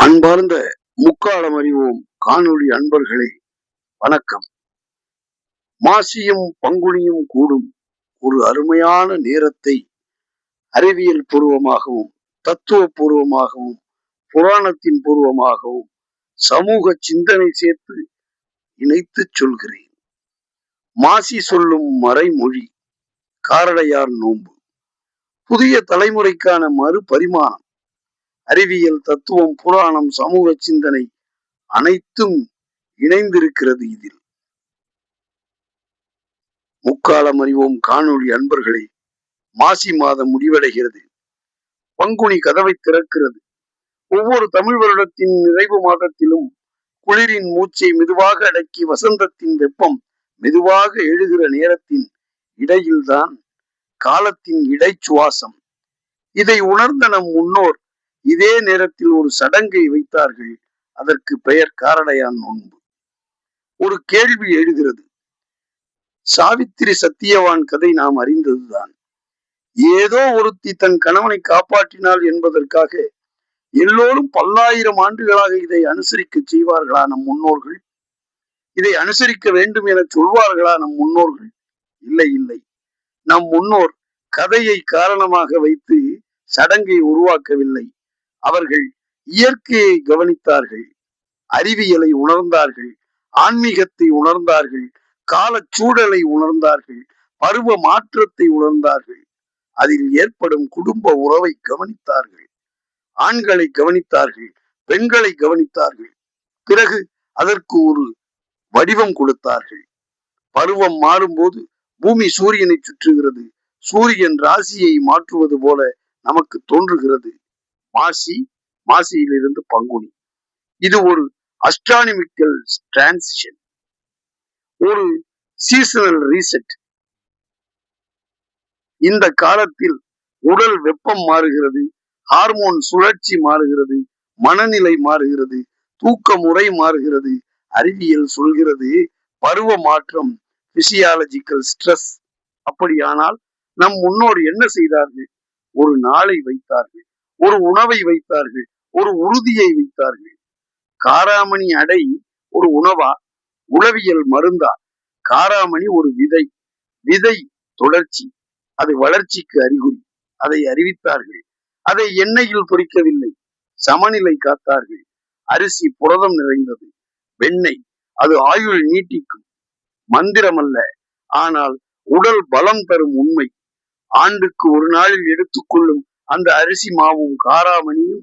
அன்பார்ந்த முக்காலம் அறிவோம் காணொளி அன்பர்களே, வணக்கம். மாசியும் பங்குனியும் கூடும் ஒரு அருமையான நேரத்தை அறிவியல் பூர்வமாகவும் தத்துவ பூர்வமாகவும் புராணத்தின் பூர்வமாகவும் சமூக சிந்தனை சேர்த்து இணைத்து சொல்கிறேன். மாசி சொல்லும் மறைமொழி காரடையார் நோன்பு. புதிய தலைமுறைக்கான மறுபரிமாணம். அறிவியல், தத்துவம், புராணம், சமூக சிந்தனை அனைத்தும் இணைந்திருக்கிறது இதில். முக்காலம் அறிவோம் காணொளி அன்பர்களே, மாசி மாதம் முடிவடைகிறது. பங்குனி கதவை திறக்கிறது. ஒவ்வொரு தமிழ் வருடத்தின் நிறைவு மாதத்திலும் குளிரின் மூச்சை மெதுவாக அடக்கி வசந்தத்தின் வெப்பம் மெதுவாக எழுகிற நேரத்தின் இடையில்தான் காலத்தின் இடைச்சுவாசம். இதை உணர்ந்த நம் முன்னோர் இதே நேரத்தில் ஒரு சடங்கை வைத்தார்கள். அதற்கு பெயர் காரடையான் நோன்பு. ஒரு கேள்வி எழுகிறது. சாவித்திரி சத்தியவான் கதை நாம் அறிந்ததுதான். ஏதோ ஒருத்தி தன் கணவனை காப்பாற்றினாள் என்பதற்காக எல்லோரும் பல்லாயிரம் ஆண்டுகளாக இதை அனுசரிக்க செய்வார்களா நம் முன்னோர்கள்? இதை அனுசரிக்க வேண்டும் என சொல்வார்களா நம் முன்னோர்கள்? இல்லை இல்லை. நம் முன்னோர் கதையை காரணமாக வைத்து சடங்கை உருவாக்கவில்லை. அவர்கள் இயற்கையை கவனித்தார்கள், அறிவியலை உணர்ந்தார்கள், ஆன்மீகத்தை உணர்ந்தார்கள், காலச்சூழலை உணர்ந்தார்கள், பருவ மாற்றத்தை உணர்ந்தார்கள். அதில் ஏற்படும் குடும்ப உறவை கவனித்தார்கள், ஆண்களை கவனித்தார்கள், பெண்களை கவனித்தார்கள். பிறகு அதற்கு ஒரு வடிவம் கொடுத்தார்கள். பருவம் மாறும்போது பூமி சூரியனை சுற்றுகிறது. சூரியன் ராசியை மாற்றுவது போல நமக்கு தோன்றுகிறது. மாசியிலிருந்து பங்குனி. இது ஒரு அஸ்ட்ரானமிக்கல் டிரான்சிஷன், ஒரு சீசனல் ரீசெட். இந்த காலத்தில் உடல் வெப்பம் மாறுகிறது, ஹார்மோன் சுழற்சி மாறுகிறது, மனநிலை மாறுகிறது, தூக்க முறை மாறுகிறது. அறிவியல் சொல்கிறது பருவ மாற்றம், பிசியாலஜிக்கல் ஸ்ட்ரெஸ். அப்படியானால் நம் முன்னோர் என்ன செய்தார்கள்? ஒரு நாளை வைத்தார்கள், ஒரு உணவை வைத்தார்கள், ஒரு உறுதியை வைத்தார்கள். காராமணி அடை ஒரு உணவா? உளவியல் மருந்தா? காராமணி ஒரு விதை. விதை தொடர்ச்சி, அது வளர்ச்சிக்கு அறிகுறி. அதை அறிவித்தார்கள். அதை எண்ணெயில் பொறிக்கவில்லை, சமநிலை காத்தார்கள். அரிசி புரதம் நிறைந்தது, வெண்ணெய் அது ஆயுள் நீட்டிக்கும். மந்திரம் அல்ல, ஆனால் உடல் பலம் தரும் உண்மை. ஆண்டுக்கு ஒரு நாளில் எடுத்துக்கொள்ளும் அந்த அரிசி மாவும் காராமணியும்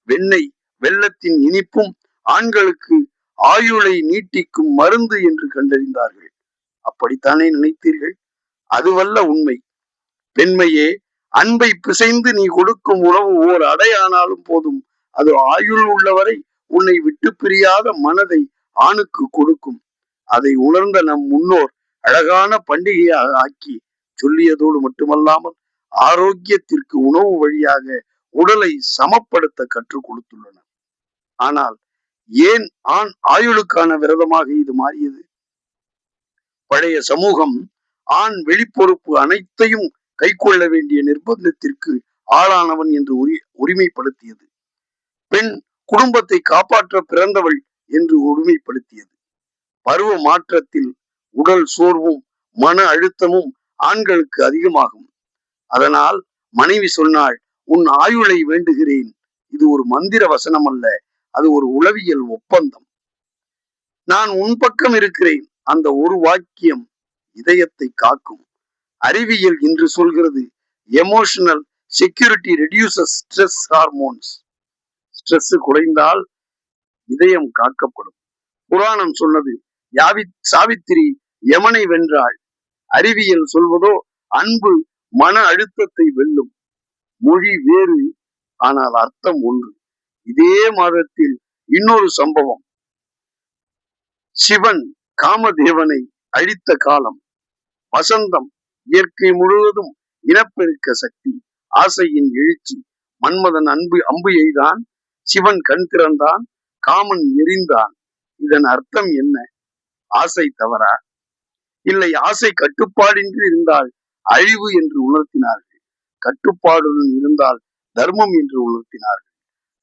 வெண்ணெய் வெள்ளத்தின் இனிப்பும் ஆண்களுக்கு ஆயுளை நீட்டிக்கும் மருந்து என்று கண்டறிந்தார்கள். அப்படித்தானே நினைத்தீர்கள்? அதுவல்ல உண்மை. பெண்மையே, அன்பை பிசைந்து நீ கொடுக்கும் உணவு ஓர் அடையானாலும் போதும். அது ஆயுள் உள்ளவரை உன்னை விட்டு பிரியாத மனதை ஆணுக்கு கொடுக்கும். அதை உணர்ந்த நம் முன்னோர் அழகான பண்டிகையாக ஆக்கி சொல்லியதோடு மட்டுமல்லாமல் ஆரோக்கியத்திற்கு உணவு வழியாக உடலை சமப்படுத்த கற்றுக் கொடுத்துள்ளனர். ஆனால் ஏன் ஆண் ஆயுளுக்கான விரதமாக இது மாறியது? பழைய சமூகம் ஆண் வெளிப்பொறுப்பு அனைத்தையும் கை கொள்ள வேண்டிய நிர்பந்தத்திற்கு ஆளானவன் என்று உரிமைப்படுத்தியது. பெண் குடும்பத்தை காப்பாற்ற பிறந்தவள் என்று உரிமைப்படுத்தியது. பருவ மாற்றத்தில் உடல் சோர்வும் மன அழுத்தமும் ஆண்களுக்கு அதிகமாகும். அதனால் மனைவி சொன்னாள், உன் ஆயுளை வேண்டுகிறேன். இது ஒரு மந்திர வசனம் அல்ல, அது ஒரு உளவியல் ஒப்பந்தம். நான் உன் பக்கம் இருக்கிறேன். அந்த ஒரு வாக்கியம் இதயத்தை காக்கும். அறிவியல் இன்று சொல்கிறது, emotional security reduces stress hormones. Stress குறைந்தால் இதயம் காக்கப்படும். புராணம் சொன்னது சாவித்திரி யமனை வென்றாள். அறிவியல் சொல்வதோ அன்பு மன அழுத்தத்தை வெல்லும். மொழி வேறு, ஆனால் அர்த்தம் ஒன்று. இதே மாதத்தில் இன்னொரு சம்பவம். சிவன் காமதேவனை அழித்த காலம். வசந்தம், இயற்கை முழுவதும் இனப்பெருக்க சக்தி, ஆசையின் எழுச்சி. மன்மதன் அம்பு எய்தான், சிவன் கண் திறந்தான், காமன் எரிந்தான். இதன் அர்த்தம் என்ன? ஆசை தவறா? இல்லை, ஆசை கட்டுப்பாடின்றி இருந்தால் அழிவு என்று உணர்த்தினார்கள். கட்டுப்பாடுடன் இருந்தால் தர்மம் என்று உணர்த்தினார்கள்.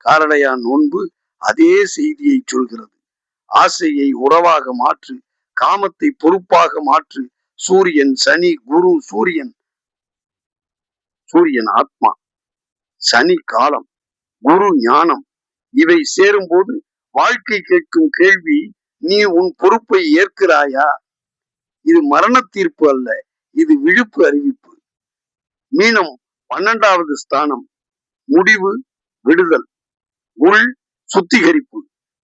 காரடையான் நோன்பு அதே செய்தியை சொல்கிறது. ஆசையை உறவாக மாற்று, காமத்தை பொறுப்பாக மாற்று. சூரியன் சனி குரு, சூரியன் ஆத்மா, சனி காலம், குரு ஞானம். இவை சேரும்போது வாழ்க்கை கேட்கும் கேள்வி, நீ உன் பொறுப்பை ஏற்கிறாயா? இது மரண தீர்ப்பு அல்ல, இது விழிப்பு அறிவிப்பு. மீனம் 12வது ஸ்தானம், முடிவு, விடுதல், உள் சுத்திகரிப்பு.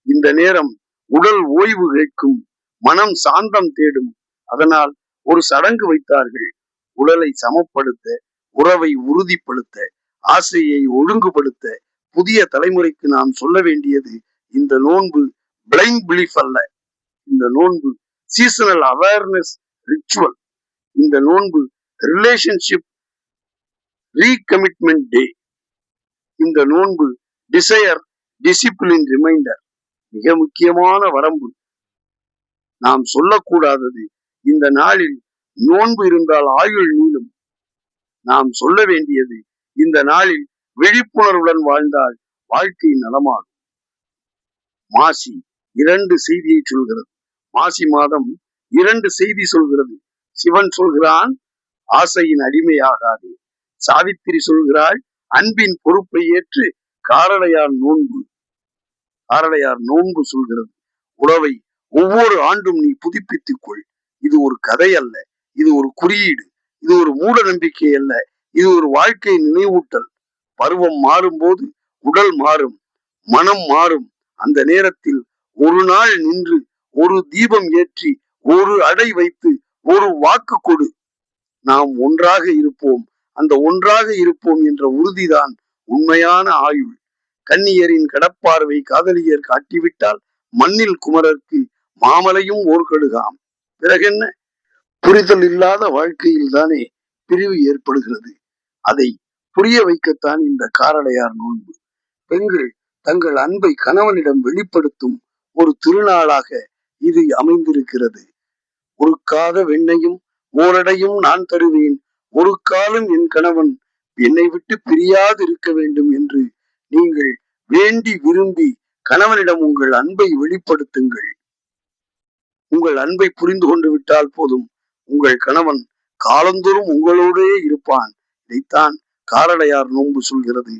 இந்த நேரம் உடல் ஓய்வு கேட்கும், மனம் சாந்தம் தேடும். அதனால் ஒரு சடங்கு வைத்தார்கள். உடலை சமப்படுத்த, உறவை உறுதிப்படுத்த, ஆசையை ஒழுங்குபடுத்த. புதிய தலைமுறைக்கு நாம் சொல்ல வேண்டியது, இந்த நோன்பு பிளைண்ட் பிலீஃப் அல்ல. இந்த நோன்பு சீசனல் அவேர்னஸ் ரிச்சுவல். இந்த நோன்பு ரிலேஷன்ஷிப் ரீகமிட்மெண்ட் டே. இந்த நோன்பு டிசையர் டிசிப்ளின் ரிமைண்டர். மிக முக்கியமான வரம்பு. நாம் சொல்லக்கூடாதது, இந்த நாளில் நோன்பு இருந்தால் ஆயுள் நீளும். நாம் சொல்ல வேண்டியது, இந்த நாளில் விழிப்புணர்வுடன் வாழ்ந்தால் வாழ்க்கை நலமாகும். மாசி 2 செய்தியை சொல்கிறது. மாசி மாதம் 2 செய்தி சொல்கிறது. சிவன் சொல்கிறான், ஆசையின் அடிமையாகாதே. சாவித்திரி சொல்கிறாள், அன்பின் பொறுப்பை ஏற்று. காரடையார் நோன்பு சொல்கிறது, உறவை ஒவ்வொரு ஆண்டும் நீ புதுப்பித்துக் கொள். இது ஒரு கதை அல்ல, இது ஒரு குறியீடு. இது ஒரு மூட நம்பிக்கை அல்ல, இது ஒரு வாழ்க்கை நினைவூட்டல். பருவம் மாறும் போது உடல் மாறும், மனம் மாறும். அந்த நேரத்தில் ஒரு நாள் நின்று, ஒரு தீபம் ஏற்றி, ஒரு அடை வைத்து, ஒரு வாக்கு கொடு. நாம் ஒன்றாக இருப்போம். அந்த ஒன்றாக இருப்போம் என்ற உறுதிதான் உண்மையான ஆயுள். கன்னியரின் கடப்பார்வை காதலியர் காட்டிவிட்டால் மண்ணில் குமரர்க்கு மாமலையும் ஓர்கடுகாம். பிறகென்ன? புரிதல் இல்லாத வாழ்க்கையில் தானே பிரிவு ஏற்படுகிறது. அதை புரிய வைக்கத்தான் இந்த காரடையார் நோன்பு. பெண்கள் தங்கள் அன்பை கணவனிடம் வெளிப்படுத்தும் ஒரு திருநாளாக இது அமைந்திருக்கிறது. ஒருக்காத வெண்ணையும் ஓரடையும் நான் தருவேன், ஒரு காலம் என் கணவன் என்னை விட்டு பிரியாது இருக்க வேண்டும் என்று நீங்கள் வேண்டி விரும்பி கணவனிடம் உங்கள் அன்பை வெளிப்படுத்துங்கள். உங்கள் அன்பை புரிந்து கொண்டு விட்டால் போதும், உங்கள் கணவன் காலந்தோறும் உங்களோடே இருப்பான். இதைத்தான் காரடையார் நோன்பு சொல்கிறது.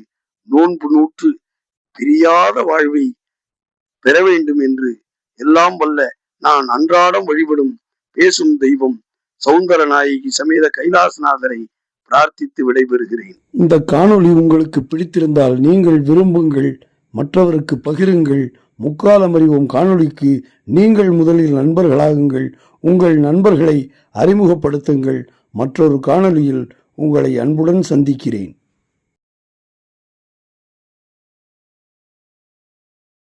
நோன்பு நூற்று பிரியாத வாழ்வை பெற வேண்டும் என்று எல்லாம் வல்ல நான் அன்றாடம் வழிபடும் பேசும் தெய்வம் சௌந்தரநாயகி சமேத கைலாசநாதரை பிரார்த்தித்து விடைபெறுகிறேன். இந்த காணொளி உங்களுக்கு பிடித்திருந்தால் நீங்கள் விரும்புங்கள், மற்றவருக்கு பகிருங்கள். முக்காலம் அறிவோம் காணொளிக்கு நீங்கள் முதலில் நண்பர்களாகுங்கள். உங்கள் நண்பர்களை அறிமுகப்படுத்துங்கள். மற்றொரு காணொளியில் உங்களை அன்புடன் சந்திக்கிறேன்.